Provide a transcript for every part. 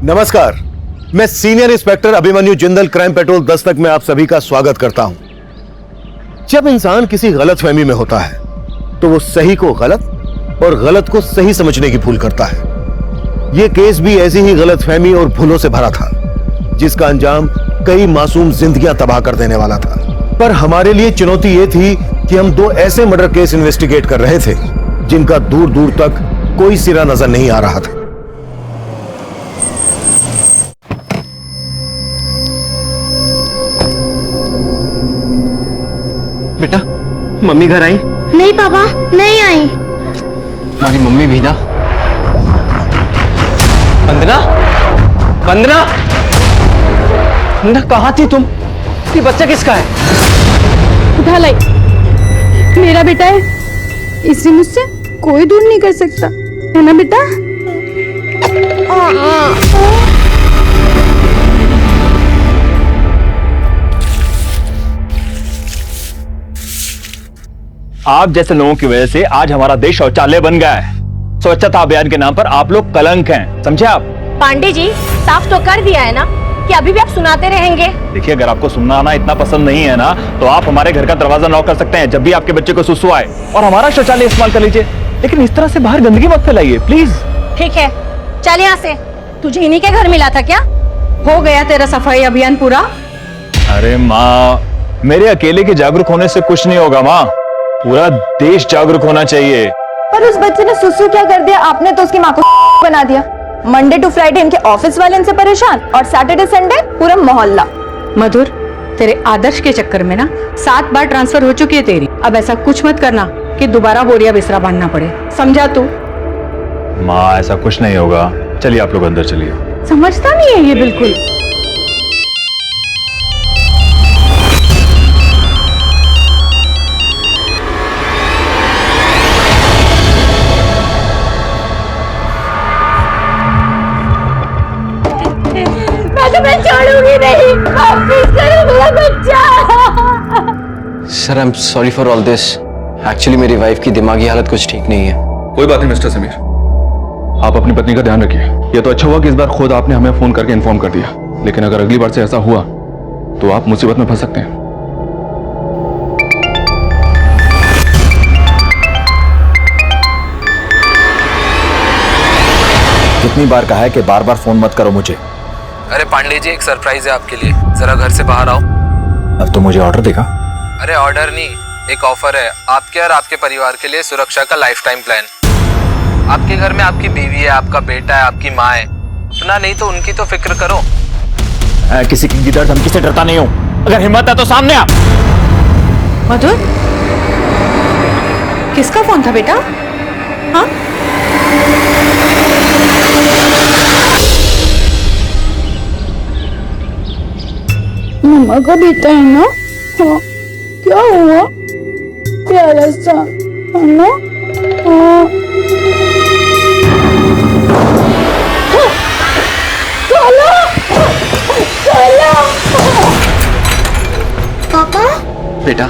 नमस्कार, मैं senior inspector Abhimanyu Jindal crime petrol Dastak में आप सभी का स्वागत करता हूं। जब इंसान किसी गलतफहमी में होता है तो वो सही को गलत और गलत को सही समझने की भूल करता है। यह केस भी ऐसी ही गलतफहमी और भूलों से भरा था, जिसका अंजाम कई मासूम जिंदगियां तबाह कर देने वाला था। पर हमारे लिए चुनौती यह थी कि हम दो ऐसे मर्डर केस इन्वेस्टिगेट कर रहे थे जिनका दूर दूर तक कोई सिरा नजर नहीं आ रहा था। बेटा, मम्मी घर आई? नहीं पापा, नहीं आई। हमारी मम्मी भी ना। वंदना, वंदना, वंदना कहाँ थी तुम? ये बच्चा किसका है? उठा लाई, मेरा बेटा है, इसे मुझसे कोई दूर नहीं कर सकता, है ना बेटा? आप जैसे लोगों की वजह से आज हमारा देश शौचालय बन गया है। स्वच्छता अभियान के नाम पर आप लोग कलंक हैं, समझे आप? पांडे जी, साफ तो कर दिया है ना कि अभी भी आप सुनाते रहेंगे। देखिए, अगर आपको सुनना इतना पसंद नहीं है ना, तो आप हमारे घर का दरवाजा नॉक कर सकते हैं जब भी आपके बच्चे को सुसु आए, और हमारा शौचालय इस्तेमाल कर लीजिए। लेकिन इस तरह से बाहर गंदगी मत फैलाइए प्लीज। ठीक है, चल यहाँ से। तुझे इन्हीं के घर मिला था क्या? हो गया तेरा सफाई अभियान पूरा? अरे माँ, मेरे अकेले के जागरूक होने से कुछ नहीं होगा माँ, पूरा देश जागरूक होना चाहिए। पर उस बच्चे ने सुसु क्या कर दिया? आपने तो उसकी माँ को बना दिया। मंडे टू फ्राइडे इनके ऑफिस वाले इनसे परेशान, और सैटरडे संडे पूरा मोहल्ला। मधुर, तेरे आदर्श के चक्कर में ना 7 बार ट्रांसफर हो चुकी है तेरी। अब ऐसा कुछ मत करना कि दोबारा बोरिया बिस्तरा बांधना पड़े, समझा तू? माँ, ऐसा कुछ नहीं होगा। चलिए आप लोग अंदर चलिए। समझता नहीं है ये बिल्कुल। मैं छोड़ूंगी नहीं, वापस करो मेरा बच्चा। Sir, I am sorry for all this. Actually मेरी वाइफ की दिमागी हालत कुछ ठीक नहीं है। कोई बात नहीं मिस्टर समीर, आप अपनी पत्नी का ध्यान रखिए। ये तो अच्छा हुआ कि इस बार खुद आपने हमें फोन करके इन्फॉर्म कर दिया, लेकिन अगर अगली बार से ऐसा हुआ तो आप मुसीबत में फंस सकते हैं। कितनी बार कहा है कि बार बार फोन मत करो मुझे। अरे पांडे जी, एक सरप्राइज है आपके लिए, जरा घर से बाहर आओ। अब तो मुझे ऑर्डर देगा? अरे ऑर्डर नहीं, एक ऑफर है आपके और आपके परिवार के लिए, सुरक्षा का लाइफ टाइम प्लान। आपके घर में आपकी बीवी है, आपका बेटा है, आपकी माँ है, अपना नहीं तो उनकी तो फिक्र करो। किसी की डर धमकी से डरता नहीं हूँ, अगर हिम्मत है तो सामने आ। मधुर, किसका फोन था बेटा? हाँ, मम्मा का बेटा है ना? हाँ, क्या हुआ? प्यारा सा है ना? हाँ। काला, काला। पापा? बेटा,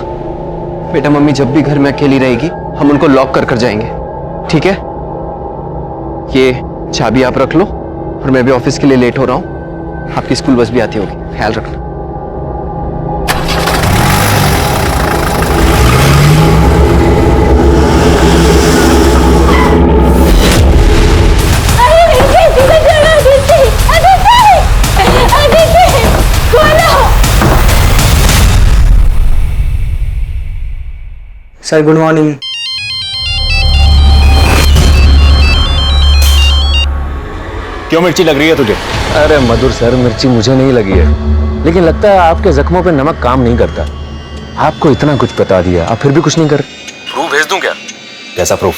बेटा मम्मी जब भी घर में अकेली रहेगी हम उनको लॉक कर जाएंगे, ठीक है? ये चाबी आप रख लो, और मैं भी ऑफिस के लिए लेट हो रहा हूँ। आपकी स्कूल बस भी आती होगी, ख्याल रखना। Sir good morning. क्यों मिर्ची लग रही है तुझे? अरे मधुर सर, मिर्ची मुझे नहीं लगी है, लेकिन लगता है आपके जख्मों पे नमक काम नहीं करता। आपको इतना कुछ बता दिया, आप फिर भी कुछ नहीं कर। प्रूफ भेज दूं क्या? कैसा प्रूफ?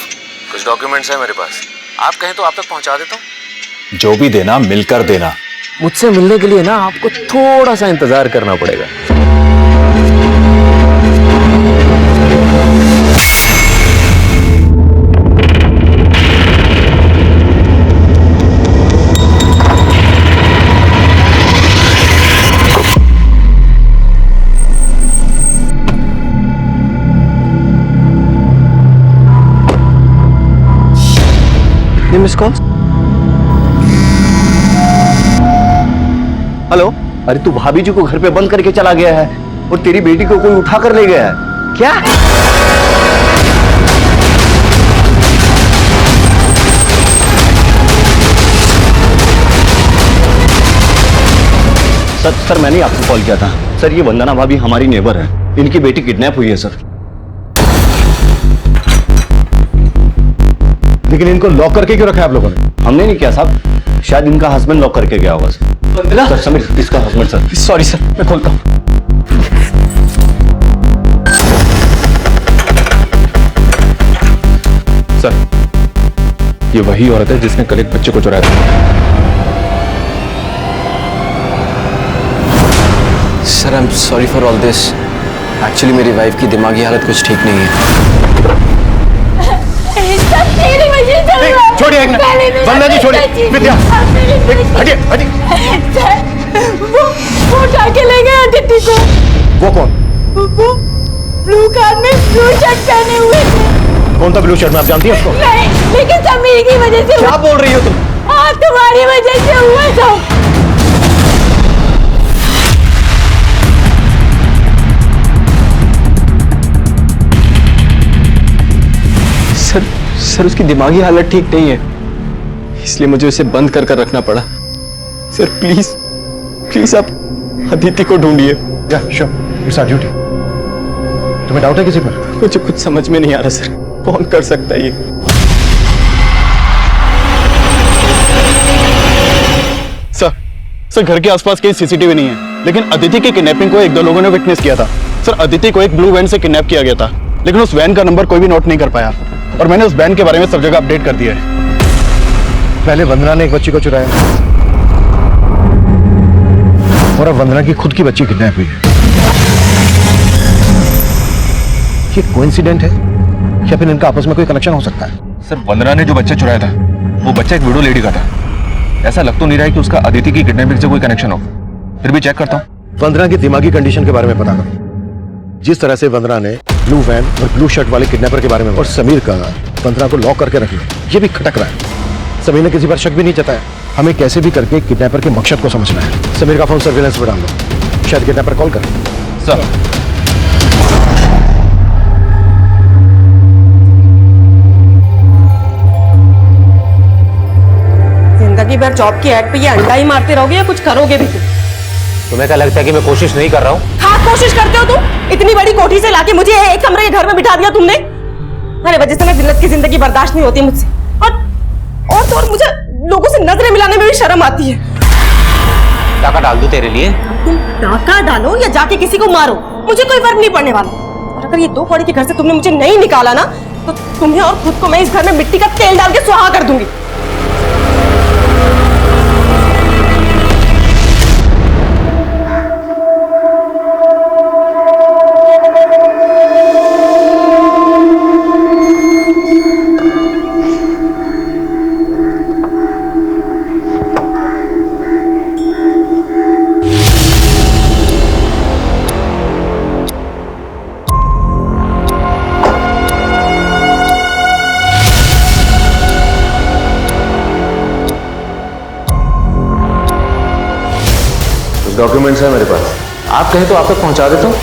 कुछ डॉक्यूमेंट्स है मेरे पास, आप कहें तो आप तक पहुंचा देता हूँ। जो भी देना मिलकर देना। मुझसे मिलने के लिए ना आपको थोड़ा सा इंतजार करना पड़ेगा। Miss call. हेलो, अरे तू भाभी जी को घर पे बंद करके चला गया है और तेरी बेटी को कोई उठा कर ले गया है क्या? सर मैंने आपको कॉल किया था सर। ये वंदना भाभी हमारी नेबर है, इनकी बेटी किडनैप हुई है सर। लेकिन इनको लॉक करके क्यों रखा है आप लोगों ने? हमने नहीं किया साहब, शायद इनका हस्बैंड लॉक करके गया होगा सर। सर समीर, इसका हस्बैंड सर। सॉरी सर, मैं खोलता हूँ। सर, ये वही औरत है जिसने कल एक बच्चे को चुराया था। Sir, I am sorry for all this. Actually मेरी वाइफ की दिमागी हालत कुछ ठीक नहीं है। तेरी वजह से हुआ। छोड़िए एक मिनट, वंदना जी छोड़िए। विद्या, हटिए हटिए। वो उठा के ले गए अदिति को। वो कौन? वो ब्लू कार में ब्लू शर्ट पहने हुए थे। कौन था ब्लू शर्ट में, आप जानती हैं उसको? नहीं, लेकिन समीर की वजह से। क्या बोल रही हो तुम? हाँ, तुम्हारी वजह से हुआ था। सर उसकी दिमागी हालत ठीक नहीं है, इसलिए मुझे उसे बंद कर रखना पड़ा। सर प्लीज आप अदिति को ढूंढिए। या श्योर, इट्स आवर ड्यूटी। तुम्हें डाउट है किसी पर? मुझे कुछ समझ में नहीं आ रहा सर, कौन कर सकता है ये? सर घर के आसपास कहीं सीसीटीवी नहीं है, लेकिन अदिति की किडनैपिंग को एक दो लोगों ने विटनेस किया था। सर अदिति को एक ब्लू वैन से किडनैप किया गया था, लेकिन उस वैन का नंबर कोई भी नोट नहीं कर पाया और मैंने उस वैन के बारे में सब जगह अपडेट कर दिया है। पहले वंदना ने एक बच्ची को चुराया और अब वंदना की खुद की बच्ची किडनैप हुई है। ये कोइंसिडेंट है या फिर इनका आपस में कोई कनेक्शन हो सकता है? सर, वंदना ने जो बच्चा चुराया था वो बच्चा एक विडो लेडी का था। ऐसा लग तो नहीं रहा है कि उसका अदिति की किडनैपिंग से कोई कनेक्शन हो, फिर भी चेक करता हूँ। वंदना की दिमागी कंडीशन के बारे में पता करो। जिस तरह से वंदना ने ब्लू वैन और ब्लू शर्ट वाले किडनैपर के बारे में और समीर का वंदना को लॉक करके रख लिया, ये भी खटक रहा है। समीर ने किसी पर शक भी नहीं जताया। हमें कैसे भी करके किडनैपर के मकसद को समझना है। समीर का फोन सर्विलेंस पर डाल दो, शायद किडनैपर कॉल करे। सर, जिंदगी भर जॉब की ऐड पे ये अंडा ही मारते रहोगे या कुछ करोगे भी तुम? तुम्हें क्या लगता है कि मैं कोशिश नहीं कर रहा हूँ? हाँ, कोशिश करते हो तुम। इतनी बड़ी कोठी से लाके मुझे एक कमरे के घर में बिठा दिया तुमने। अरे वजह से मैं जिन्नत की जिंदगी बर्दाश्त नहीं होती मुझसे। और तो और मुझे लोगों से नजरें मिलाने में भी शर्म आती है। टाका डाल दूं तेरे लिए? तुम टाका डालो या जाके किसी को मारो, मुझे कोई फर्क नहीं पड़ने वाला। और अगर ये दो कौड़ी के घर से तुमने मुझे नहीं निकाला ना, तो तुम्हें और खुद को मैं इस घर में मिट्टी का तेल डाल के सुहा कर दूंगी। डॉक्यूमेंट्स है मेरे पास, आप कहें तो आप तक पहुंचा देता हूं।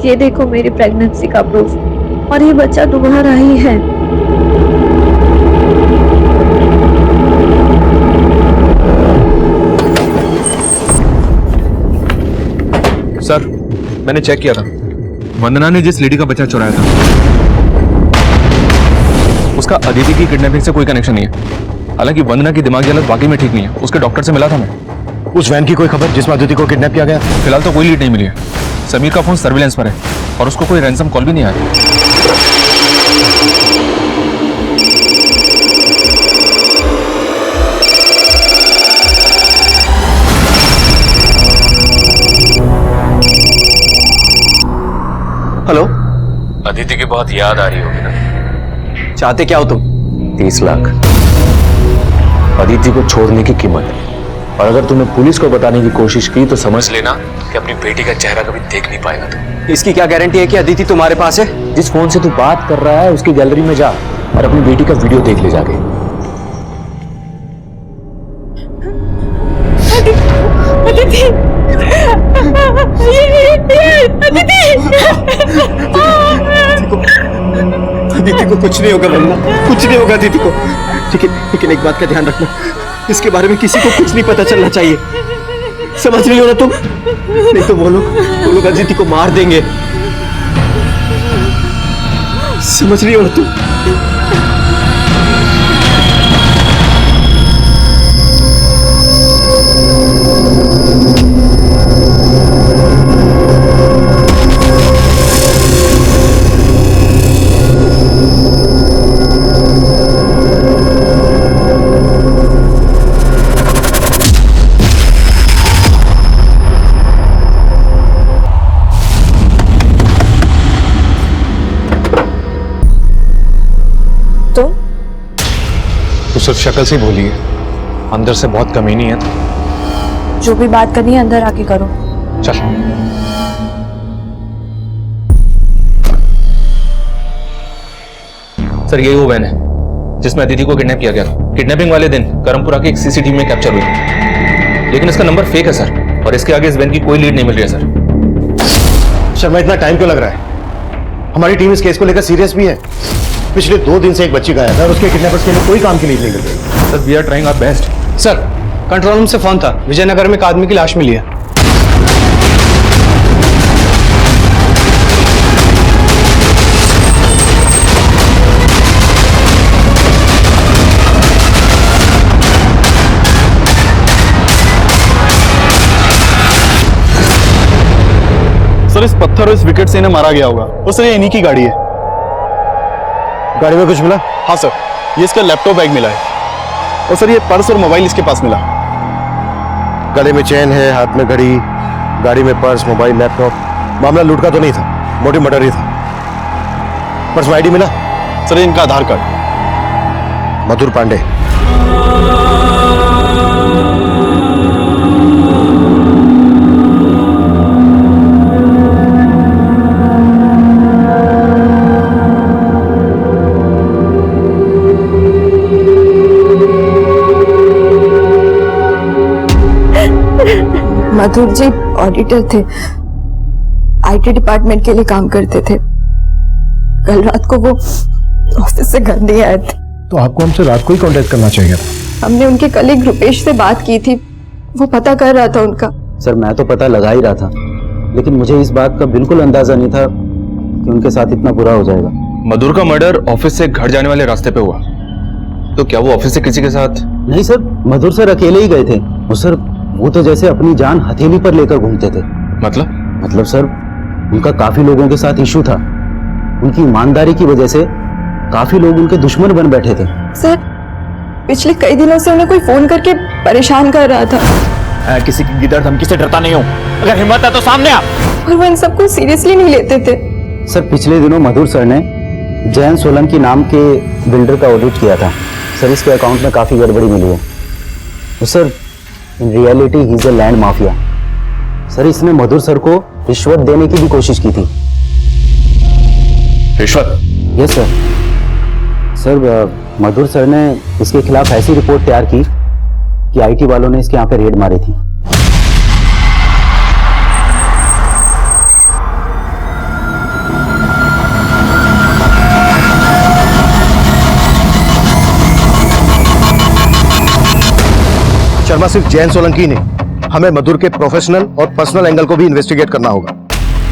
ये देखो मेरी प्रेगनेंसी का प्रूफ, और ये बच्चा तुम्हारा ही है। सर, मैंने चेक किया था, वंदना ने जिस लेडी का बच्चा चुराया था उसका अदिति की किडनैपिंग से कोई कनेक्शन नहीं है। हालांकि वंदना की दिमागी हालत वाकई में ठीक नहीं है, उसके डॉक्टर से मिला था मैं। उस वैन की कोई खबर जिसमें अदिति को किडनैप किया गया? फिलहाल तो कोई लीड नहीं मिली है। समीर का फोन सर्विलेंस पर है और उसको कोई रैंसम कॉल भी नहीं आया। हेलो, अदिति की बहुत याद आ रही होगी ना? चाहते क्या हो तुम? 30 लाख अदिति को छोड़ने की कीमत। और अगर तूने पुलिस को बताने की कोशिश की तो समझ लेना कि अपनी बेटी का चेहरा कभी देख नहीं पाएगा तू। इसकी क्या गारंटी है कि अदिति तुम्हारे पास है? जिस फोन से तू बात कर रहा है उसकी गैलरी में जा और अपनी बेटी का वीडियो देख ले जाके। अदिति, अदिति को कुछ नहीं होगा वंदना, कुछ नहीं होगा अदिति को। लेकिन एक बात का ध्यान रखना, इसके बारे में किसी को कुछ नहीं पता चलना चाहिए, समझ रही हो ना तुम? नहीं तो वो लोग अदिति को मार देंगे, समझ रही हो ना तुम? तो सिर्फ शक्ल से बोली है, अंदर से बहुत कमीनी है। जो भी बात करनी है अंदर आके करो। चल। सर यही वो वैन है जिसमें अदिति को किडनैप किया गया था। किडनैपिंग वाले दिन करमपुरा की एक सीसीटीवी में कैप्चर हुई, लेकिन इसका नंबर फेक है सर, और इसके आगे इस वैन की कोई लीड नहीं मिल रही है सर। शर्मा, इतना टाइम क्यों लग रहा है? हमारी टीम इस केस को लेकर सीरियस भी है। पिछले 2 दिन से एक बच्ची गायब है और उसके किडनैपर्स के लिए कोई काम की लीड नहीं मिल रही। Sir we are trying our best. Sir control room से फोन था, विजयनगर में एक आदमी की लाश मिली है। सर इस पत्थर और इस विकेट से इन्हें मारा गया होगा। और सर ये इन्हीं की गाड़ी है। गाड़ी में कुछ मिला? हाँ सर, ये इसका लैपटॉप बैग मिला है, और सर ये पर्स और मोबाइल इसके पास मिला। गले में चेन है, हाथ में घड़ी, गाड़ी में पर्स, मोबाइल, लैपटॉप। मामला लूट का तो नहीं था, मोटी मर्डर ही था। पर्स में आईडी मिला? सर इनका आधार कार्ड। मधुर पांडे। मधुर जी ऑडिटर थे, आईटी डिपार्टमेंट के लिए काम करते थे। कल रात को वो ऑफिस से घर नहीं आए थे। तो आपको हमसे रात को ही कांटेक्ट करना चाहिए था। हमने उनके कलीग रुपेश से बात की थी, वो पता कर रहा था उनका। सर मैं तो पता लगा ही रहा था, लेकिन मुझे इस बात का बिल्कुल अंदाजा नहीं था कि उनके साथ इतना बुरा हो जाएगा। मधुर का मर्डर ऑफिस से घर जाने वाले रास्ते पे हुआ, तो क्या वो ऑफिस से किसी के साथ? नहीं सर, मधुर सर अकेले ही गए थे। वो सर वो तो जैसे अपनी जान हथेली पर लेकर घूमते थे। मतलब सर उनका काफी लोगों के साथ इशू था। उनकी ईमानदारी की वजह से काफी लोग उनके दुश्मन बन बैठे थे। सर पिछले कई दिनों से उन्हें कोई फोन करके परेशान कर रहा था। मैं किसी की गिदड़ धमकी से डरता नहीं हूँ, अगर हिम्मत है तो सामने आ। और वो इन सबको सीरियसली नहीं लेते थे। सर पिछले दिनों मधुर सर ने जैन सोलंकी नाम के बिल्डर का ऑडिट किया था। सर इसके अकाउंट में काफी गड़बड़ी मिली है। तो sir in reality he is a land mafia. Sir इसने मधुर सर को रिश्वत देने की भी कोशिश की थी। रिश्वत? Yes sir. सर मधुर सर ने इसके खिलाफ ऐसी रिपोर्ट तैयार की कि आईटी वालों ने इसके यहाँ पे रेड मारी थी। शर्मा, सिर्फ जैन सोलंकी नहीं, हमें मधुर के प्रोफेशनल और पर्सनल एंगल को भी इन्वेस्टिगेट करना होगा।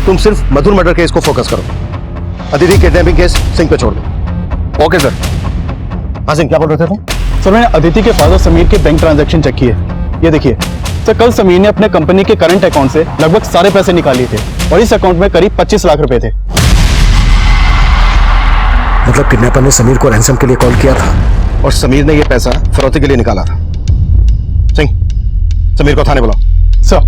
तुम सिर्फ मधुर मर्डर केस को फोकस करो, अदिति किडनैपिंग केस सिंह पे छोड़ दो। Okay sir. हाँ सिंह, क्या बोल रहे थे तुम? सर मैंने अदिति के फादर समीर के बैंक ट्रांजैक्शन चेक किए। ये देखिए सर, कल समीर ने अपने कंपनी के करंट अकाउंट से लगभग सारे पैसे निकाले थे, और इस अकाउंट में करीब 25 लाख रुपए थे। मतलब किडनैपर ने समीर को रैंसम के लिए कॉल किया था और समीर ने ये पैसा फिरौती के लिए निकाला था। सिंह, समीर को थाने बुलाओ। सर।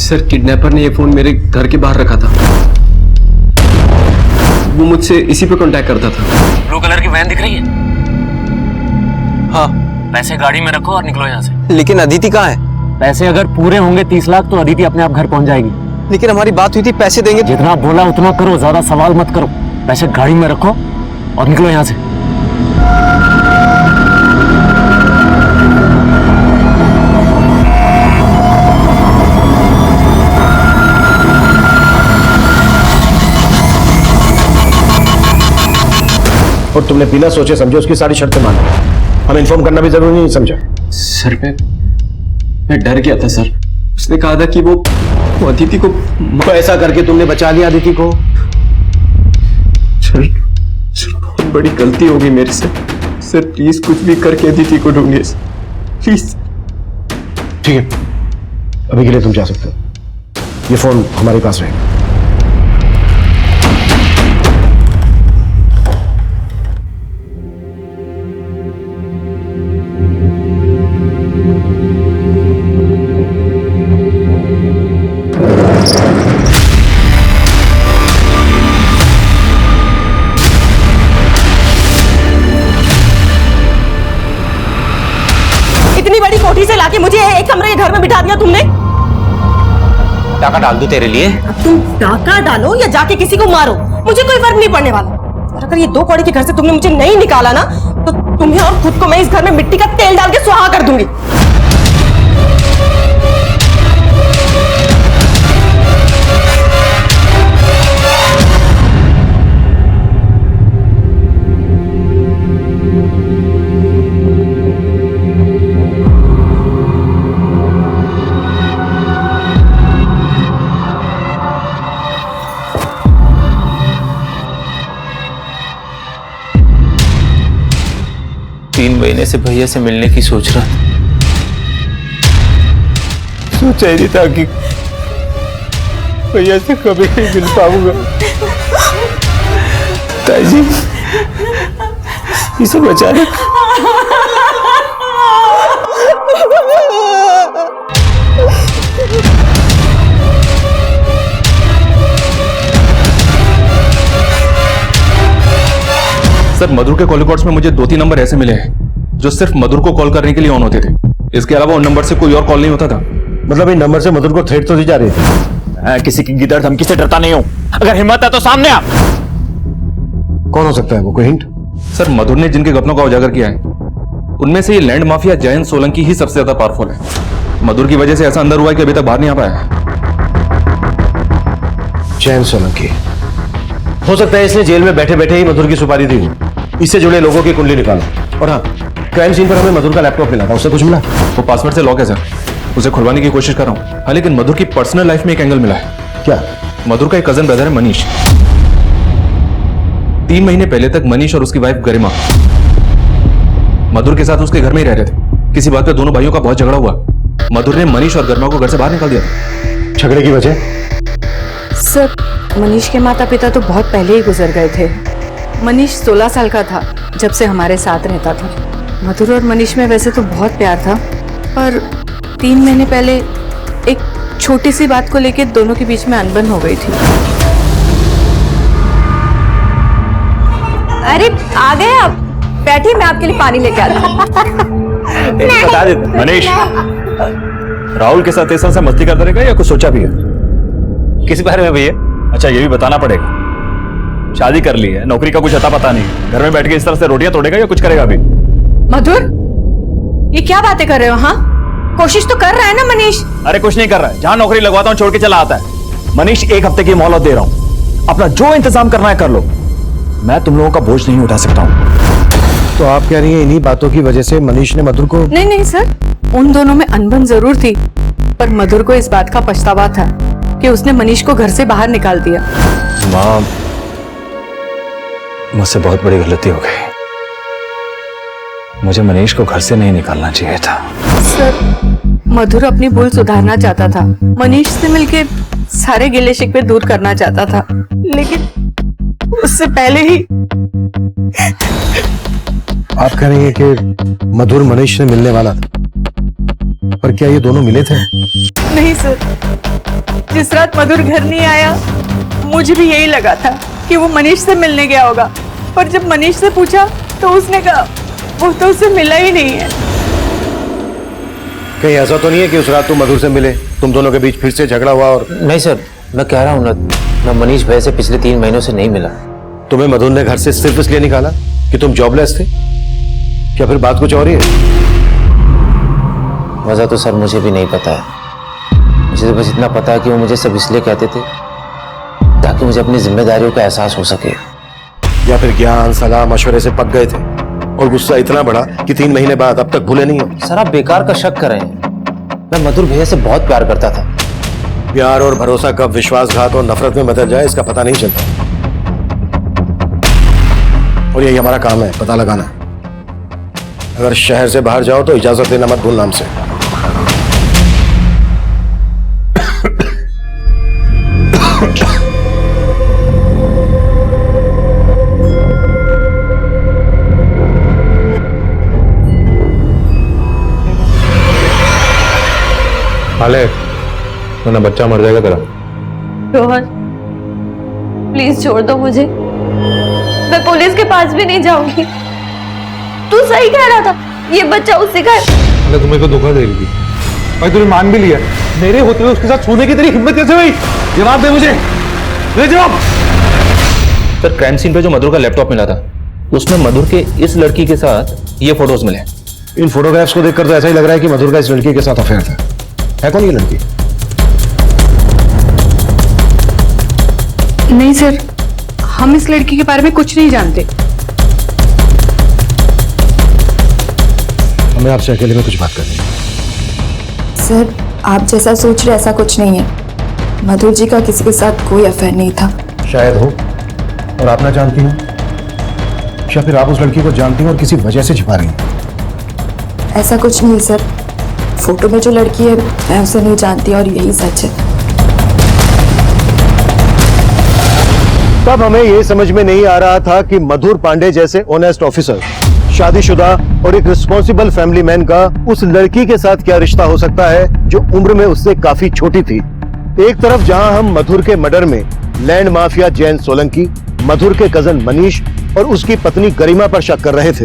सर किडनैपर ने ये फोन मेरे घर के बाहर रखा था। वो मुझसे इसी पे कांटेक्ट करता था। ब्लू कलर की वैन दिख रही है? हाँ। पैसे गाड़ी में रखो और निकलो यहाँ से। लेकिन अदिति कहाँ है? पैसे अगर पूरे होंगे 30 लाख तो अदिति अपने आप घर पहुंच जाएगी। लेकिन हमारी बात हुई थी पैसे देंगे। जितना बोला उतना करो, ज्यादा सवाल मत करो। पैसे गाड़ी में रखो और निकलो यहाँ से। और तुमने बिना सोचे समझे उसकी सारी शर्तें मान ली। हमें इन्फॉर्म करना भी जरूरी नहीं समझा? सर मैं डर गया था सर। उसने कहा था कि वो अदिति को तो ऐसा करके तुमने बचा लिया अदिति को? सर बहुत बड़ी गलती हो गई मेरे से। सर प्लीज कुछ भी करके अदिति को ढूंढिए प्लीज। ठीक है, अभी के लिए तुम जा सकते हो। ये फोन हमारे पास रहेगा। इतनी बड़ी कोठी से लाके मुझे एक कमरे के घर में बिठा दिया तुमने। टाका डाल दूं तेरे लिए? अब तुम टाका डालो या जाके किसी को मारो, मुझे कोई फर्क नहीं पड़ने वाला। और अगर ये 2 कौड़ी के घर से तुमने मुझे नहीं निकाला ना, तो तुम्हें और खुद को मैं इस घर में मिट्टी का तेल डाल के सुहा कर दूंगी। 3 महीने से भैया से मिलने की सोच रहा था। सोचा ही नहीं था कि भैया से कभी नहीं मिल पाऊंगा। ताई जी, इसे बचा ले। सर मधुर के कॉल रिकॉर्ड्स में मुझे 2-3 नंबर ऐसे मिले हैं जो सिर्फ मधुर को कॉल करने के लिए ऑन होते थे। इसके अलावा उन नंबर से कोई और कॉल नहीं होता था। मतलब इन नंबर से मधुर को थ्रेट तो दी जा रही थी? मैं किसी की गिदड़ धमकी से डरता नहीं हूं। अगर हिम्मत है तो सामने आ। कौन हो सकता है वो, कोई हिंट? सर मधुर ने जिनके घटनों का उजागर किया है उनमें से ये लैंड माफिया जयंत सोलंकी ही सबसे ज्यादा पावरफुल है। मधुर की वजह से ऐसा अंदर हुआ है कि अभी तक बाहर नहीं आ पाया। जयंत सोलंकी हो सकता है इसने जेल में बैठे बैठे ही मधुर की सुपारी दी हो। इससे जुड़े लोगों की कुंडली निकालो। और हाँ, क्राइम सीन पर हमें मधुर का लैपटॉप मिला था, उससे कुछ मिला? वो पासवर्ड से लॉक है सर, उसे खुलवाने की कोशिश कर रहा हूँ। हाँ लेकिन मधुर की पर्सनल लाइफ में एक एंगल मिला है। क्या? मधुर का एक कजन ब्रदर है मनीष। 3 महीने पहले तक मनीष और उसकी वाइफ गरिमा मधुर के साथ उसके घर में ही रह रहे थे। किसी बात पे दोनों भाइयों का बहुत झगड़ा हुआ। मधुर ने मनीष और गरिमा को घर से बाहर निकाल दिया था। झगड़े की वजह? सर मनीष के माता पिता तो बहुत पहले ही गुजर गए थे। मनीष 16 साल का था जब से हमारे साथ रहता था। मधुर और मनीष में वैसे तो बहुत प्यार था, पर 3 महीने पहले एक छोटी सी बात को लेकर दोनों के बीच में अनबन हो गई थी। अरे आ गए आप, बैठिए, मैं आपके लिए पानी लेके आता हूँ। बता दे मनीष, राहुल के साथ ऐसा मस्ती करता रहेगा या कुछ सोचा भी है? किस बारे में भैया? अच्छा ये भी बताना पड़ेगा। शादी कर ली है, नौकरी का कुछ अता पता नहीं, घर में बैठ के इस तरह से रोटियां तोड़ेगा या कुछ करेगा अभी? मधुर, ये क्या बातें कर रहे हो? हाँ, कोशिश तो कर रहा है ना मनीष। अरे कुछ नहीं कर रहा है, जहां नौकरी लगवाता हूं छोड़ के चला आता है। मनीष 1 हफ्ते की मोहलत दे रहा हूं, अपना जो इंतजाम करना है कर लो, मैं तुम लोगों का बोझ नहीं उठा सकता हूं। तो आप कह रही हैं इन्हीं बातों की वजह से मनीष ने मधुर को? नहीं नहीं सर, उन दोनों में अनबन जरूर थी, पर मधुर को इस बात का पछतावा था कि उसने मनीष को घर से बाहर निकाल दिया। माँ, मुझसे बहुत बड़ी गलती हो गई। मुझे मनीष को घर से नहीं निकालना चाहिए था। सर मधुर अपनी भूल सुधारना चाहता था, मनीष से मिलके सारे गिले शिकवे दूर करना चाहता था, लेकिन उससे पहले ही। आप कह रही हैं कि मधुर मनीष से मिलने वाला था, पर क्या ये दोनों मिले थे? नहीं सर, जिस रात मधुर घर नहीं आया, मुझे भी यही लगा था कि वो मनीष से मिलने गया होगा, पर जब मनीष से पूछा तो उसने कहा वो तो उससे मिला ही नहीं है। कहीं ऐसा तो नहीं है कि उस रात तुम मधुर से मिले, तुम दोनों के बीच फिर से झगड़ा हुआ? और नहीं सर, मैं कह रहा हूँ ना, मैं मनीष भाई से पिछले 3 महीनों से नहीं मिला। तुम्हें मधुर ने घर से सिर्फ इसलिए निकाला कि तुम जॉबलेस थे? क्या फिर बात कुछ और ही है? वजह तो सर मुझे भी नहीं पता है। मुझे तो बस इतना पता है कि वो मुझे सब इसलिए कहते थे ताकि मुझे अपनी जिम्मेदारियों का एहसास हो सके। या फिर ज्ञान सलाह मशवरे से पक गए थे और गुस्सा इतना बड़ा कि 3 महीने बाद अब तक भूले नहीं हो? सर आप बेकार का शक कर रहे हैं। मैं मधुर भैया से बहुत प्यार करता था। प्यार और भरोसा कब विश्वासघात और नफरत में बदल जाए इसका पता नहीं चलता, और यही हमारा काम है, पता लगाना। अगर शहर से बाहर जाओ तो इजाजत देना मत भूलना हमसे। हाले, वरना बच्चा मर जाएगा तेरा। रोहन प्लीज छोड़ दो मुझे, मैं पुलिस के पास भी नहीं जाऊंगी। तू सही कह रहा था, ये बच्चा उसी का है। तुम्हें को धोखा देगी भाई, तूने मान भी लिया। मेरे होते हुए उसके साथ सोने की तेरी हिम्मत कैसे हुई? जवाब दे मुझे, दे जवाब। सर क्राइम सीन पे जो मधुर का लैपटॉप मिला था उसमें मधुर के इस लड़की के साथ ये फोटोज मिले। इन फोटोग्राफ्स को देखकर तो ऐसा ही लग रहा है कि मधुर का इस लड़की के साथ अफेयर था। है कौन ये लड़की? नहीं सर, हम इस लड़की के बारे में कुछ नहीं जानते। हमें आपसे अकेले में कुछ बात करनी है। सर आप जैसा सोच रहे ऐसा कुछ नहीं है। मधुर जी का किसी के साथ कोई अफेयर नहीं था। शायद हो और आप ना जानती हो, या फिर आप उस लड़की को जानती हो और किसी वजह से छिपा रही हैं। ऐसा कुछ नहीं सर, फोटो में जो लड़की है मैं उसे नहीं जानती और यही सच है। तब हमें यह समझ में नहीं आ रहा था कि मधुर पांडे जैसे ऑनेस्ट ऑफिसर, शादीशुदा और एक रिस्पॉन्सिबल फैमिली मैन का उस लड़की के साथ क्या रिश्ता हो सकता है जो उम्र में उससे काफी छोटी थी। एक तरफ जहां हम मधुर के मर्डर में लैंड माफिया जैन सोलंकी, मधुर के कजन मनीष और उसकी पत्नी गरिमा पर शक कर रहे थे,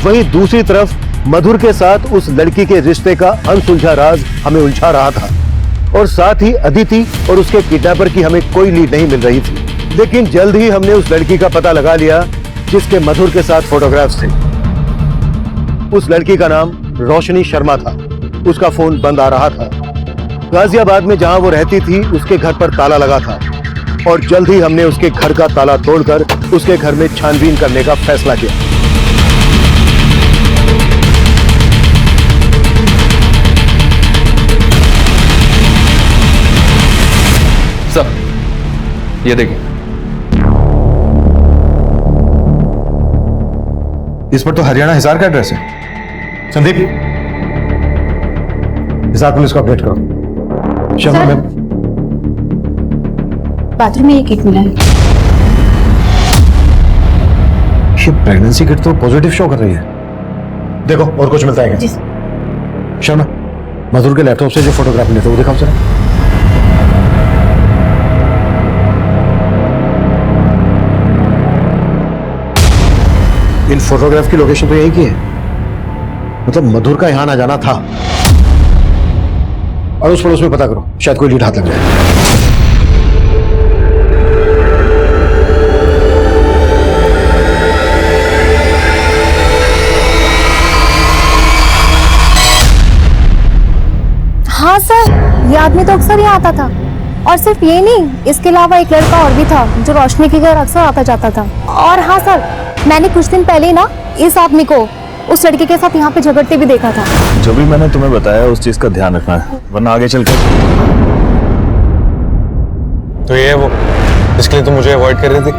वहीं दूसरी तरफ मधुर के साथ उस लड़की के रिश्ते का अनसुलझा राज हमें उलझा रहा था, और साथ ही अदिति और उसके किडनैपर की हमें कोई लीड नहीं मिल रही थी। लेकिन जल्द ही हमने उस लड़की का पता लगा लिया जिसके मधुर के साथ फोटोग्राफ्स थे। उस लड़की का नाम रोशनी शर्मा था। उसका फोन बंद आ रहा था। गाजियाबाद में जहां वो रहती थी उसके घर पर ताला लगा था, और जल्द ही हमने उसके घर का ताला तोड़कर उसके घर में छानबीन करने का फैसला किया। सर ये देखिए, इस पर तो हरियाणा हिसार का एड्रेस है। संदीप, हिसार पुलिस को अपडेट करो। शर्मा मैम, बाथरूम में ये किट मिला है। ये प्रेगनेंसी किट तो पॉजिटिव शो कर रही है। देखो और कुछ मिलता है क्या? शर्मा, मधुर के लैपटॉप से जो फोटोग्राफ मिले थे वो दिखाओ जरा। इन फोटोग्राफ की लोकेशन तो यही की है, मतलब मधुर का यहां ना जाना था। अड़ोस पड़ोस में पता करो, शायद कोई लीड हाथ लग जाए। हाँ सर, ये आदमी तो अक्सर यहाँ आता था, और सिर्फ ये नहीं, इसके अलावा एक लड़का और भी था जो रोशनी के घर अक्सर आता जाता था। और हाँ सर, मैंने कुछ दिन पहले ना इस आदमी को उस लड़के के साथ यहाँ पे झगड़ते भी देखा था। जो भी मैंने तुम्हें बताया उस चीज का ध्यान रखना है, वरना आगे चलकर। तो ये है वो इसके लिए तुम मुझे अवॉइड कर रही थी।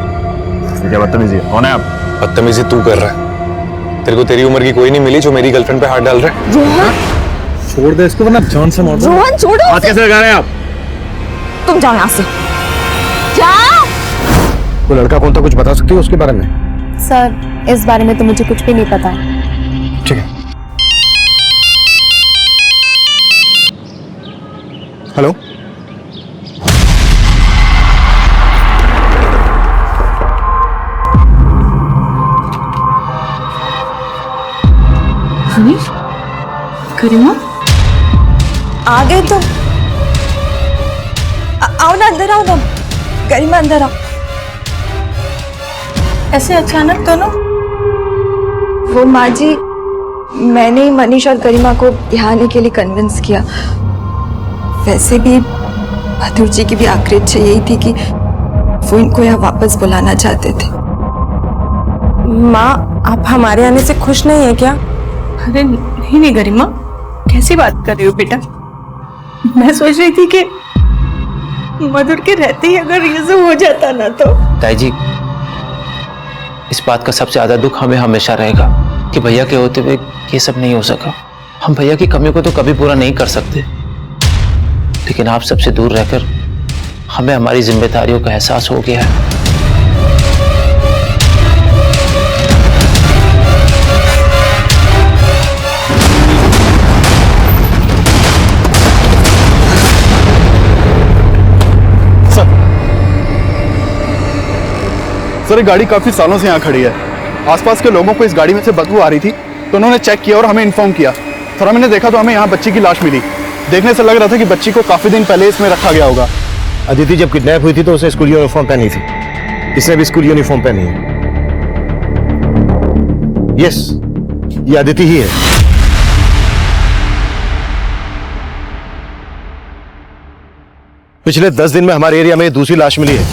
क्या बदतमीजी है? कौन है आप? बदतमीजी तू कर रहा है। तेरे को तेरी उम्र की कोई नहीं मिली जो मेरी गर्लफ्रेंड पे हाथ डाल रहा है। रोहन छोड़ दे इसको, वरना जान से मार दूं। रोहन छोड़ो। हाथ कैसे लगा रहे हैं आप? तुम जाओ यहाँ से, जाओ। वो लड़का कौन था, कुछ बता सकती हो उसके बारे में? सर इस बारे में तो मुझे कुछ भी नहीं पता। ठीक है। हेलो, गरिमा आ गए तुम? आओ ना, अंदर आओ ना। गरिमा अंदर आओ। ऐसे अचानक दोनों? वो माँ जी, मैंने ही मनीष और गरिमा को यहाँ आने के लिए कन्विंस किया। वैसे भी मधुर जी की भी आखिरी इच्छा यही थी कि वो इनको यहाँ वापस बुलाना चाहते थे। माँ, आप हमारे आने से खुश नहीं है क्या? अरे नहीं नहीं गरिमा, कैसी बात कर रही हो बेटा? मैं सोच रही थी कि मधुर के रहते ही अगर ये सब हो जाता ना तो। ताई जी, इस बात का सबसे ज्यादा दुख हमें हमेशा रहेगा कि भैया के होते हुए ये सब नहीं हो सका। हम भैया की कमी को तो कभी पूरा नहीं कर सकते, लेकिन आप सबसे दूर रहकर हमें हमारी जिम्मेदारियों का एहसास हो गया है। सर, ये गाड़ी काफी सालों से यहाँ खड़ी है। आसपास के लोगों को इस गाड़ी में से बदबू आ रही थी, तो उन्होंने चेक किया और हमें इन्फॉर्म किया। सर, हमने देखा तो हमें यहाँ बच्ची की लाश मिली। देखने से लग रहा था कि बच्ची को काफी दिन पहले इसमें रखा गया होगा। अदिति जब किडनैप हुई थी तो उसने स्कूल यूनिफॉर्म पहनी थी, इसने भी स्कूल यूनिफॉर्म पहनी है। यस, ये अदिति ही है। पिछले 10 दिन में हमारे एरिया में दूसरी लाश मिली है।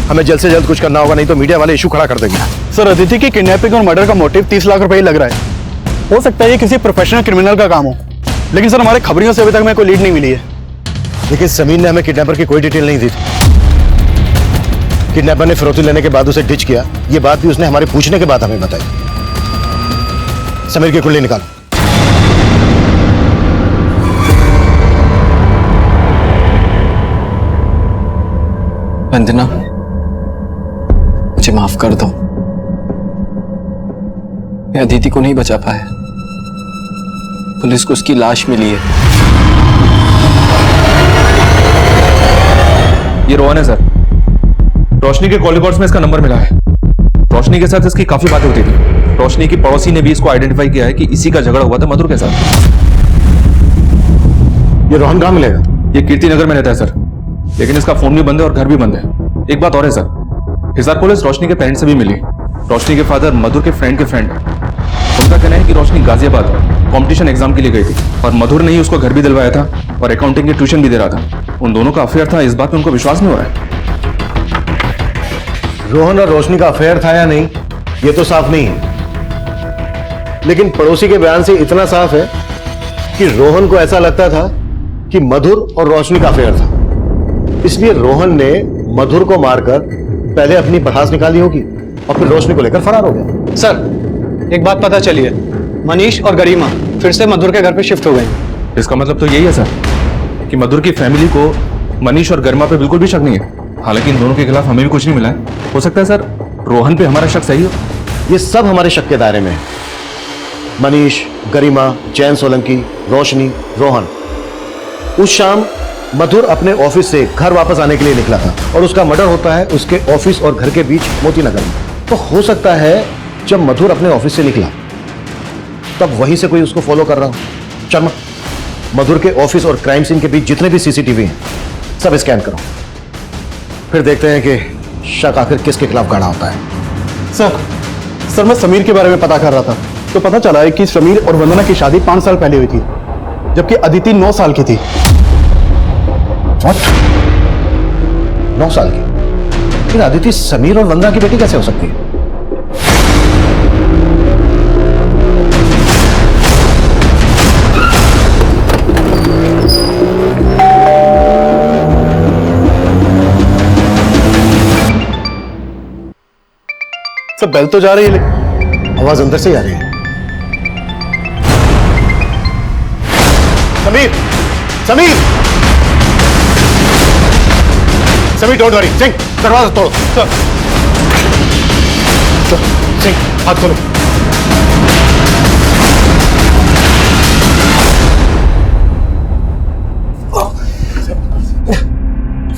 हमें जल्द से जल्द कुछ करना होगा, नहीं तो मीडिया वाले इशू खड़ा कर देंगे। सर, अदिति की किडनैपिंग और मर्डर का मोटिव 30 लाख रुपए ही लग रहा है। हो सकता है ये किसी प्रोफेशनल क्रिमिनल का काम हो, लेकिन सर हमारे खबरियों से अभी तक हमें कोई लीड नहीं मिली है। लेकिन समीर ने हमें किडनैपर की कोई डिटेल नहीं दी थी। किडनैपर ने फिरौती लेने के बाद उसे डिच किया, ये बात भी उसने हमारे पूछने के बाद हमें बताई। समीर की कुंडली निकालो। वंदना, मुझे माफ कर दो। मैं अदिति को नहीं बचा पाया। पुलिस को उसकी लाश मिली है। ये रोहन है सर। रोशनी के कॉल रिकॉर्ड्स में इसका नंबर मिला है। रोशनी के साथ इसकी काफी बातें होती थी। रोशनी की पड़ोसी ने भी इसको आइडेंटिफाई किया है कि इसी का झगड़ा हुआ था मधुर के साथ। ये रोहन कहां मिलेगा? ये कीर्ति नगर में रहता है सर, लेकिन इसका फोन भी बंद है और घर भी बंद है। एक बात और है सर, हिसार पुलिस रोशनी के पेरेंट्स से भी मिली। रोशनी के फादर मधुर के फ्रेंड है। उनका कहना है कि रोशनी गाजियाबाद कंपटीशन एग्जाम के लिए गई थी और मधुर ने ही उसको घर भी दिलवाया था और अकाउंटिंग की ट्यूशन भी दे रहा था। उन दोनों का अफेयर था, इस बात में उनको विश्वास नहीं हो रहा है। रोहन और रोशनी का अफेयर था या नहीं, ये तो साफ नहीं है, लेकिन पड़ोसी के बयान से इतना साफ है कि रोहन को ऐसा लगता था कि मधुर और रोशनी का अफेयर था। इसलिए रोहन ने मधुर को मारकर पहले अपनी भड़ास निकाली होगी और फिर रोशनी को लेकर फरार हो गया। सर, एक बात पता चली है, मनीष और गरिमा फिर से मधुर के घर पे शिफ्ट हो गए। इसका मतलब तो यही है सर कि मधुर की फैमिली को मनीष और गरिमा पे बिल्कुल भी शक नहीं है। हालांकि इन दोनों के खिलाफ हमें भी कुछ नहीं मिला है। हो सकता है सर रोहन पे हमारा शक सही हो। ये सब हमारे शक के दायरे में है। मनीष, गरिमा, जैन सोलंकी, रोशनी, रोहन। उस शाम मधुर अपने ऑफिस से घर वापस आने के लिए निकला था और उसका मर्डर होता है उसके ऑफिस और घर के बीच मोतीनगर में। तो हो सकता है जब मधुर अपने ऑफिस से निकला तब वहीं से कोई उसको फॉलो कर रहा हो। शर्मा, मधुर के ऑफिस और क्राइम सीन के बीच जितने भी सीसीटीवी हैं सब स्कैन करो, फिर देखते हैं कि शक आखिर किसके खिलाफ गाढ़ा होता है। सर, मैं समीर के बारे में पता कर रहा था तो पता चला है कि समीर और वंदना की शादी 5 साल पहले हुई थी, जबकि अदिति 9 साल की थी। 9 साल की? फिर अदिति समीर और वंदना की बेटी कैसे हो सकती है? सर, बेल तो जा रही है लेकिन आवाज अंदर से ही आ रही है। Sameer, Sameer, Sameer, don't worry. सिंह, दरवाजा तोड़ो। सिंह, हाथ खोलो।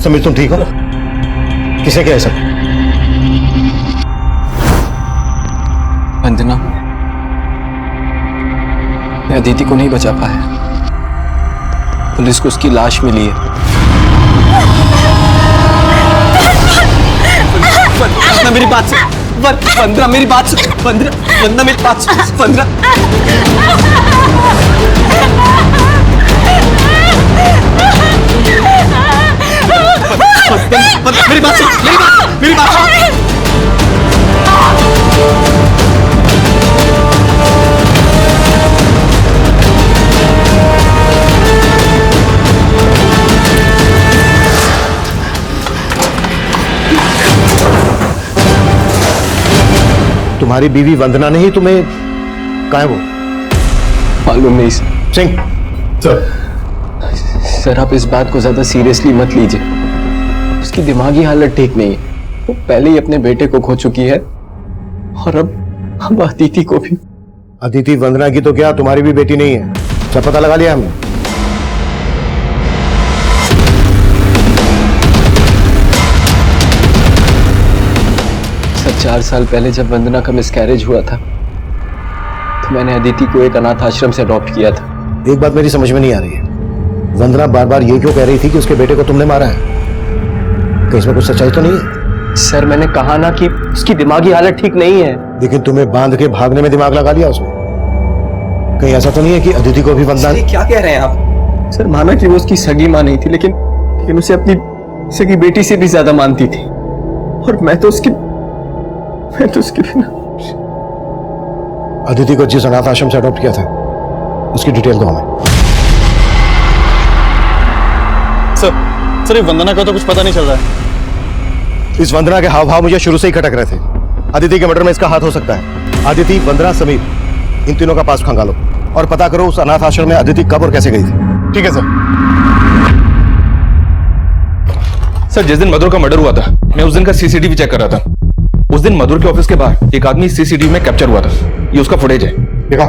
समीर, तुम ठीक हो? किसे क्या है सब? वंदना, मैं अदिति को नहीं बचा पाया। पुलिस को उसकी लाश मिली है। वंदना मेरी बात सुन, वंदना मेरी बात सुन, वंदना मेरी बात सुन, वंदना मेरी बात सुन, मेरी बात सुन। तुम्हारी बीवी वंदना ने ही तुम्हें, कहाँ है वो? मालूम नहीं सिंह। सर आप इस बात को ज्यादा सीरियसली मत लीजिए, उसकी दिमागी हालत ठीक नहीं है। वो पहले ही अपने बेटे को खो चुकी है और अब अदिति को भी। अदिति वंदना की तो क्या, तुम्हारी भी बेटी नहीं है, सब पता लगा लिया हमने। सर 4 साल पहले जब वंदना का मिसकैरेज हुआ था तो मैंने अदिति को एक अनाथ आश्रम से अडॉप्ट किया था। एक बात मेरी समझ में नहीं आ रही है, वंदना बार बार ये क्यों कह रही थी कि उसके बेटे को तुमने मारा है? कहीं इसमें कुछ सच्चाई तो नहीं है? सर मैंने कहा ना कि उसकी दिमागी हालत ठीक नहीं है। लेकिन तुम्हें बांध के भागने में दिमाग लगा लिया उसने। कहीं ऐसा तो नहीं है कि अदिति को भी वंदना? क्या कह रहे हैं आप? सर माना कि वो उसकी सगी मां नहीं थी, लेकिन उसे अपनी सगी बेटी से भी ज्यादा मानती थी। और मैं तो उसकी बिना। अदिति को जिस अनाथ आश्रम से अडॉप्ट किया था उसकी डिटेल दो हमें। सर ये वंदना का तो कुछ पता नहीं चल रहा है। इस वंदना के हाव भाव मुझे शुरू से ही खटक रहे थे। अदिति के मर्डर में इसका हाथ हो सकता है। अदिति, वंदना, समीर, इन तीनों का पास खंगालो और पता करो उस अनाथ आश्रम में अदिति कब और कैसे गई थी। ठीक है सर। सर जिस दिन मधुर का मर्डर हुआ था मैं उस दिन का सीसीटीवी चेक कर रहा था। उस दिन मधुर के ऑफिस के बाहर एक आदमी सीसीटीवी में कैप्चर हुआ था। ये उसका फुटेज है, देखा?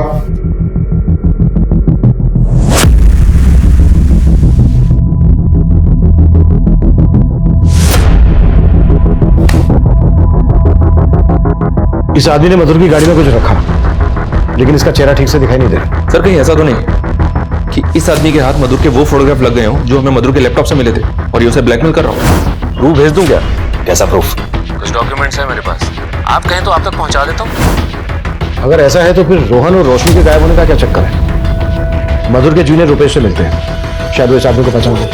इस आदमी ने मधुर की गाड़ी में कुछ रखा, लेकिन इसका चेहरा ठीक से दिखाई नहीं दे रहा। सर कहीं ऐसा तो नहीं कि इस आदमी के हाथ मधुर के वो फोटोग्राफ लग गए हो जो हमें मधुर के लैपटॉप से मिले थे और ये उसे ब्लैकमेल कर रहा हूँ? प्रूफ भेज दूं क्या? कैसा प्रूफ? कुछ डॉक्यूमेंट्स है मेरे पास, आप कहें तो आप तक पहुंचा देता हूँ। अगर ऐसा है तो फिर रोहन और रोशनी के गायब होने का क्या चक्कर है? मधुर के जूनियर रुपेश से मिलते हैं, शायद वो इस आदमी को पहचान ले।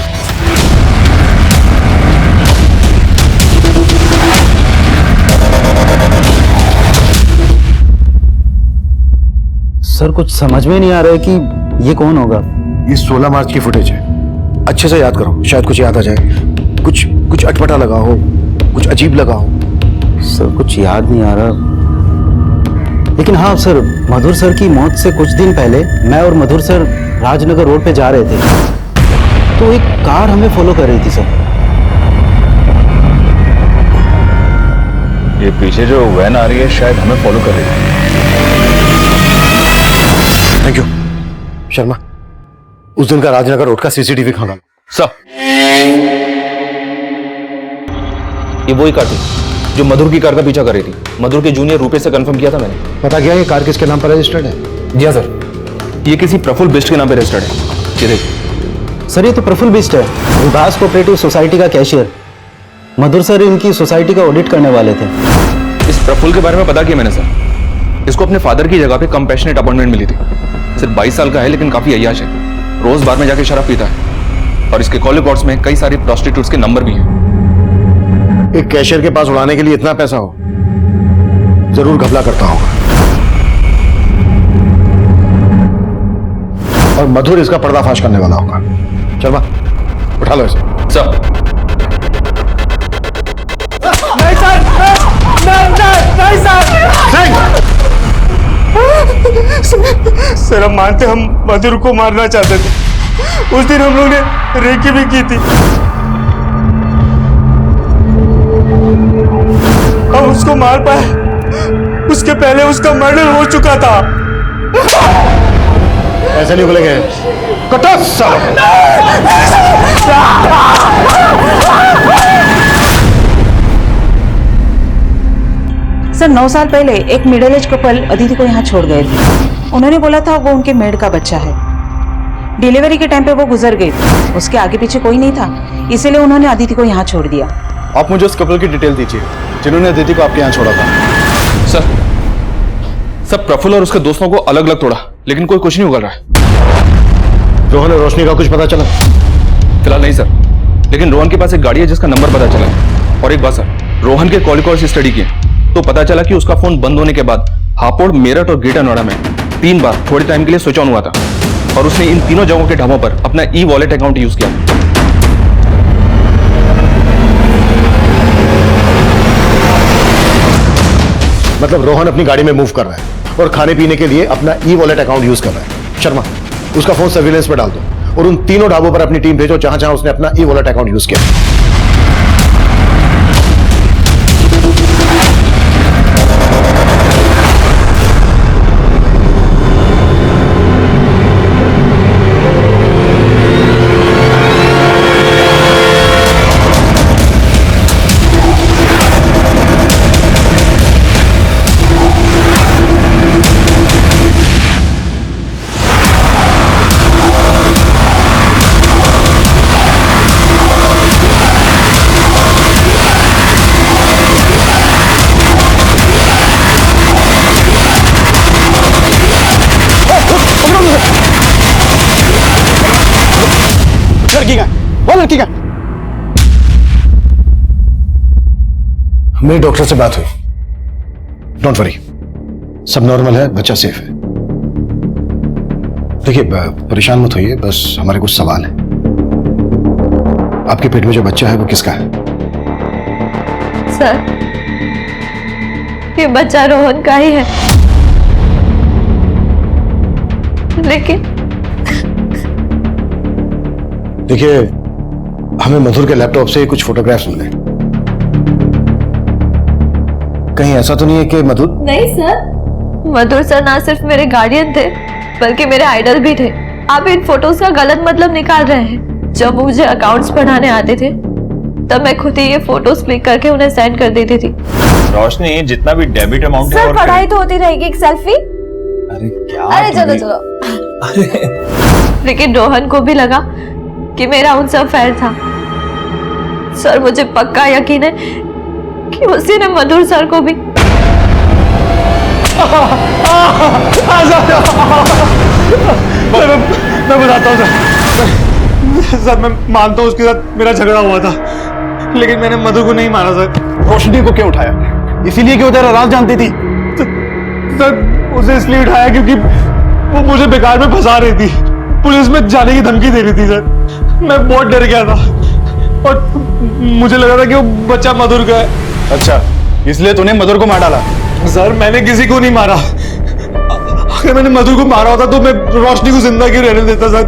सर कुछ समझ में नहीं आ रहा है कि ये कौन होगा। ये 16 मार्च की फुटेज है, अच्छे से याद करो, शायद कुछ याद आ जाए। कुछ अटपटा लगा हो, कुछ अजीब लगा हो। सर कुछ याद नहीं आ रहा, लेकिन हाँ सर, मधुर सर की मौत से कुछ दिन पहले मैं और मधुर सर राजनगर रोड पे जा रहे थे तो एक कार हमें फॉलो कर रही थी सर। ये पीछे जो वैन आ रही है शायद हमें फॉलो कर रही है। थैंक यू शर्मा, उस दिन का राजनगर रोड का सीसीटीवी खंगालो। सर ये वही कार थी जो मधुर की कार का पीछा कर रही थी। मधुर के जूनियर रुपेश से कंफर्म किया था मैंने। पता क्या ये कार किसके नाम पर रजिस्टर्ड है? जी हाँ सर, ये किसी प्रफुल्ल बिष्ट के नाम पर रजिस्टर्ड है। ये देखिए सर, ये तो प्रफुल्ल बिष्ट है, विकास कोऑपरेटिव सोसाइटी का कैशियर। मधुर सर इनकी सोसाइटी का ऑडिट करने वाले थे। इस प्रफुल्ल के बारे में पता किया मैंने सर। इसको अपने फादर की जगह पे कंपैशनेट अपॉइंटमेंट मिली थी। सिर्फ 22 साल का है लेकिन काफी अय्याश है, रोज बार में जाके शराब पीता है और इसके कॉल रिकॉर्ड्स में कई सारी प्रोस्टिट्यूट्स के नंबर भी हैं। एक कैशियर के पास उड़ाने के लिए इतना पैसा हो, जरूर घपला करता होगा। और मधुर इसका पर्दाफाश करने वाला होगा। शर्मा उठा लो इसे। सर नहीं सर, नहीं सर, हम मानते हम मधुर को मारना चाहते थे। उस दिन हम लोग ने रेकी भी की थी। हम उसको मार पाए, उसके पहले उसका मर्डर हो चुका था। ऐसे नहीं बोलेंगे, कटो सर 9 साल पहले एक मिडिल एज कपल अदिति को यहाँ छोड़ गए थे। उन्होंने बोला था वो उनके मेड का बच्चा है। डिलीवरी के टाइम पे वो गुजर गई, उसके आगे पीछे कोई नहीं था, इसीलिए उन्होंने अदिति को यहाँ छोड़ दिया। आप मुझे उस कपल की डिटेल दीजिए जिन्होंने अदिति को आपके यहाँ छोड़ा था। सर प्रफुल्ल और उसके दोस्तों को अलग अलग तोड़ा, लेकिन कोई कुछ नहीं उगल रहा है। रोहन और रोशनी का कुछ पता चला? फिलहाल नहीं सर, लेकिन रोहन के पास एक गाड़ी है जिसका नंबर पता चला है। और एक बात सर, रोहन के कॉल रिकॉर्ड से स्टडी किए तो पता चला कि उसका फोन बंद होने के बाद हापुड़, मेरठ और ग्रेटर नोएडा में 3 बार थोड़े टाइम के लिए स्विच ऑन हुआ था, और उसने इन तीनों जगहों के ढाबों पर अपना ई वॉलेट अकाउंट यूज किया। मतलब रोहन अपनी गाड़ी में मूव कर रहा है और खाने पीने के लिए अपना ई वॉलेट अकाउंट यूज कर रहा है। शर्मा, उसका फोन सर्विलेंस पर डाल दो और उन तीनों ढाबों पर अपनी टीम भेजो जहां जहां उसने अपना ई वॉलेट अकाउंट यूज किया। लड़की का मेरी डॉक्टर से बात हुई, डोंट वरी, सब नॉर्मल है, बच्चा सेफ है। देखिए परेशान मत होइए, बस हमारे कुछ सवाल हैं। आपके पेट में जो बच्चा है वो किसका है? सर, ये बच्चा रोहन का ही है, लेकिन देखिए हमें मधुर के लैपटॉप से कुछ फोटोग्राफ्स मिले। कहीं ऐसा तो नहीं है कि मधुर? नहीं सर, मधुर सर ना सिर्फ मेरे गार्डियन थे बल्कि मेरे आइडल भी थे। आप इन फोटोज का गलत मतलब निकाल रहे हैं। जब मुझे अकाउंट्स बनाने आते थे तब मैं खुद ही ये फोटोज क्लिक करके उन्हें सेंड कर देती थी। रोशनी, जितना भी डेबिट अमाउंट है सर पढ़ाई तो होती रहेगी, एक सेल्फी। अरे क्या? अरे चलो चलो। लेकिन रोहन को भी लगा कि मेरा उनसे अफेयर था। सर मुझे पक्का यकीन है कि उसी ने मधुर सर को भी। मैं बताता हूँ सर, मैं मानता हूँ उसके साथ मेरा झगड़ा हुआ था, लेकिन मैंने मधु को नहीं मारा सर। रोशनी को क्यों उठाया? इसीलिए कि वो तेरा राज जानती थी? सर उसे इसलिए उठाया क्योंकि वो मुझे बेकार में फंसा रही थी, पुलिस में जाने की धमकी दे रही थी सर। मैं बहुत डर गया था और मुझे लगा था कि वो बच्चा मधुर का है। अच्छा, इसलिए तूने मधुर को मार डाला? सर मैंने किसी को नहीं मारा। अगर मैंने मधुर को मारा होता तो मैं रोशनी को जिंदा क्यों रहने देता सर?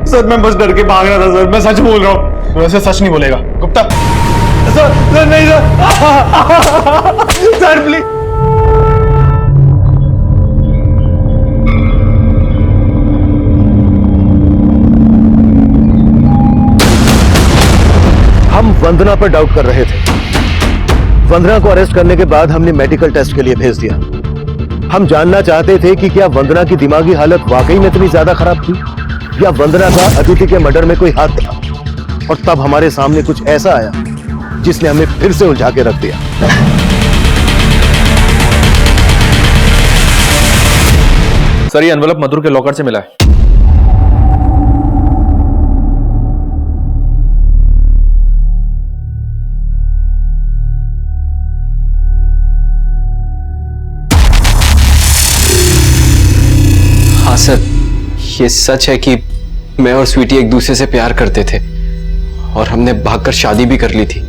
सर मैं बस डर के भाग रहा था सर, मैं सच बोल रहा हूँ। वैसे सच नहीं बोलेगा गुप्ता। सर नहीं सर, सर प्लीज। हम वंदना पर डाउट कर रहे थे। वंदना को अरेस्ट करने के बाद हमने मेडिकल टेस्ट के लिए भेज दिया। हम जानना चाहते थे कि क्या वंदना की दिमागी हालत वाकई में इतनी ज्यादा खराब थी या वंदना का अदिति के मर्डर में कोई हाथ था। और तब हमारे सामने कुछ ऐसा आया जिसने हमें फिर से उलझा के रख दिया। सर ये एनवेलप मधुर के लॉकर से मिला है। हाँ सर, ये सच है कि मैं और स्वीटी एक दूसरे से प्यार करते थे और हमने भागकर शादी भी कर ली थी,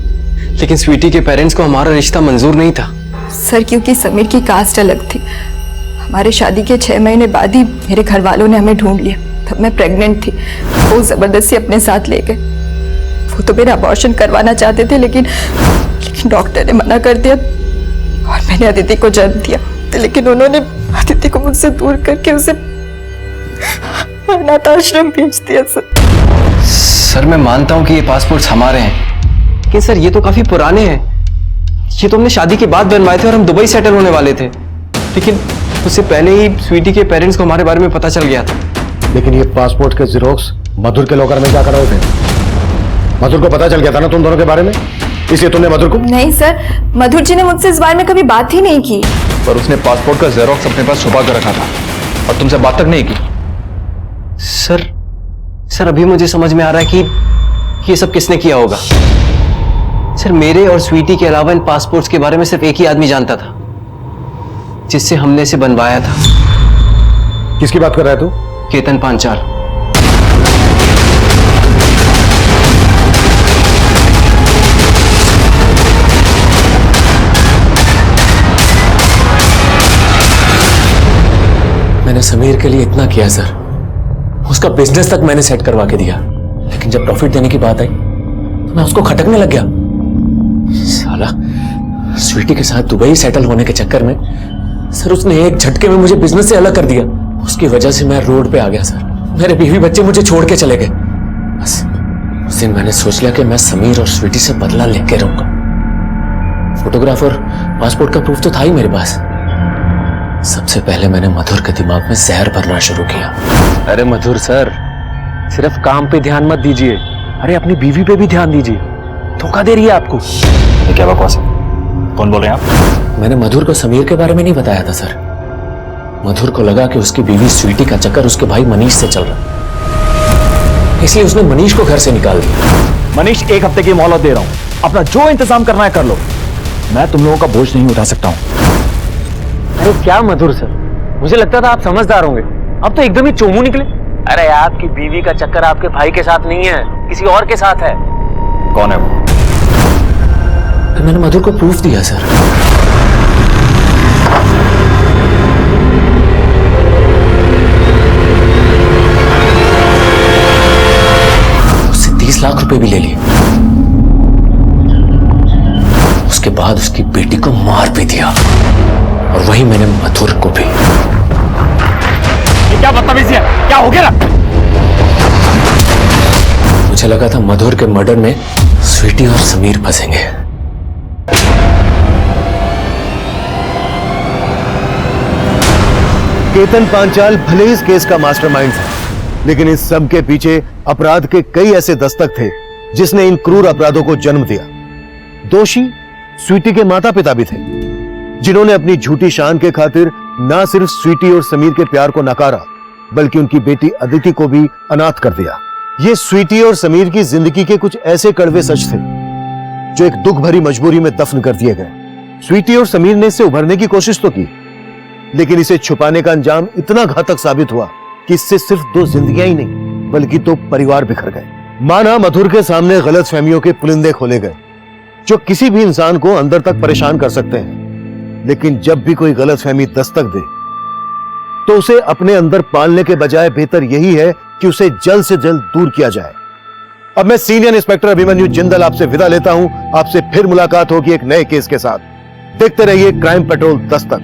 लेकिन स्वीटी के पेरेंट्स को हमारा रिश्ता मंजूर नहीं था। सर क्योंकि समीर की कास्ट अलग थी। हमारे शादी के 6 महीने बाद ही मेरे घर वालों ने हमें ढूंढ लिया। तब मैं प्रेग्नेंट थी, वो जबरदस्ती अपने साथ ले गए। वो तो मेरा अबॉर्शन करवाना चाहते थे लेकिन डॉक्टर ने मना कर दिया और मैंने अदिति को जन्म दिया। लेकिन उन्होंने अदिति को मुझसे दूर करके उसे अनाथ आश्रम भेज दिया। सर मैं मानता हूँ कि ये पासपोर्ट्स हमारे हैं, लेकिन सर ये तो काफी पुराने हैं। ये तो हमने शादी के बाद बनवाए थे और हम दुबई सेटल होने वाले थे, लेकिन उससे पहले ही स्वीटी के पेरेंट्स को हमारे बारे में पता चल गया था। लेकिन ये पासपोर्ट के जेरोक्स मधुर के लॉकर में क्या कर रहे थे? मधुर को पता चल गया था ना तुम दोनों के बारे में, इसलिए तुमने मधुर को? नहीं सर, मधुर जी ने मुझसे इस बारे में कभी बात ही नहीं की। पर उसने पासपोर्ट का जेरोक्स अपने पास छुपा कर रखा था और तुमसे बात तक नहीं की। सर अभी मुझे समझ में आ रहा है कि ये सब किसने किया होगा। सर मेरे और स्वीटी के अलावा इन पासपोर्ट्स के बारे में सिर्फ एक ही आदमी जानता था, जिससे हमने इसे बनवाया था। किसकी बात कर रहा है तू? केतन पांचाल। मैंने समीर के लिए इतना किया सर, उसका बिजनेस तक मैंने सेट करवा के दिया, लेकिन जब प्रॉफिट देने की बात आई तो मैं उसको खटकने लग गया। साला स्वीटी के साथ दुबई सेटल होने के चक्कर में सर उसने एक झटके में मुझे बिजनेस से अलग कर दिया। उसकी वजह से मैं रोड पे आ गया सर, मेरे बीवी बच्चे मुझे छोड़ के चले गए। बस उस दिन मैंने सोच लिया कि मैं समीर और स्वीटी से बदला लेके रहूंगा। फोटोग्राफ और पासपोर्ट का प्रूफ तो था ही मेरे पास। सबसे पहले मैंने मधुर के दिमाग में जहर भरना शुरू किया। अरे मधुर सर, सिर्फ काम पे ध्यान मत दीजिए, अरे अपनी बीवी पे भी ध्यान दीजिए, धोखा दे रही है आपको। ये क्या बकवास है? कौन बोल रहे हैं आप? मैंने मधुर को समीर के बारे में नहीं बताया था सर। मधुर को लगा कि उसकी बीवी स्वीटी का चक्कर उसके भाई मनीष से चल रहा, इसलिए उसने मनीष को घर से निकाल दिया। मनीष, 1 हफ्ते की मोहलत दे रहा हूं, अपना जो इंतजाम करना है कर लो, मैं तुम लोगों का बोझ नहीं उठा सकता हूं। अरे क्या मधुर सर, मुझे लगता था आप समझदार होंगे, अब तो एकदम ही चोमू निकले। अरे आपकी बीवी का चक्कर आपके भाई के साथ नहीं है, किसी और के साथ है। कौन है वो? मैंने मधुर को प्रूफ दिया सर। उससे 30 लाख रुपए भी ले लिए, उसके बाद उसकी बेटी को मार भी दिया, और वही मैंने मधुर को भी। ये क्या बदतमीजी है? क्या हो गया? मुझे लगा था मधुर के मर्डर में स्वीटी और समीर फंसेंगे। केतन पांचाल भले इस केस का मास्टरमाइंड था, लेकिन इस सब के पीछे अपराध के कई ऐसे दस्तक थे जिसने इन क्रूर अपराधों को जन्म दिया। दोषी स्वीटी के माता पिता भी थे, जिन्होंने अपनी झूठी शान के खातिर ना सिर्फ स्वीटी और समीर के प्यार को नकारा, बल्कि उनकी बेटी अदिति को भी अनाथ कर दिया। ये स्वीटी और समीर की जिंदगी के कुछ ऐसे कड़वे सच थे जो एक दुख भरी मजबूरी में दफन कर दिए गए। स्वीटी और समीर ने इससे उभरने की कोशिश तो की, लेकिन इसे छुपाने का अंजाम इतना घातक साबित हुआ कि इससे सिर्फ 2 जिंदगियां ही नहीं बल्कि 2 परिवार बिखर गए। माना मधुर के सामने गलत फहमियों के पुलिंदे खोले गए जो किसी भी इंसान को अंदर तक परेशान कर सकते हैं, लेकिन जब भी कोई गलतफहमी दस्तक दे तो उसे अपने अंदर पालने के बजाय बेहतर यही है कि उसे जल्द से जल्द दूर किया जाए। अब मैं सीनियर इंस्पेक्टर अभिमन्यु जिंदल आपसे विदा लेता हूं। आपसे फिर मुलाकात होगी एक नए केस के साथ। देखते रहिए क्राइम पेट्रोल दस्तक।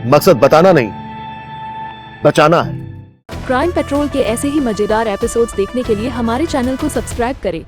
मकसद बताना नहीं, बचाना है। क्राइम पेट्रोल के ऐसे ही मजेदार एपिसोड्स देखने के लिए हमारे चैनल को सब्सक्राइब करें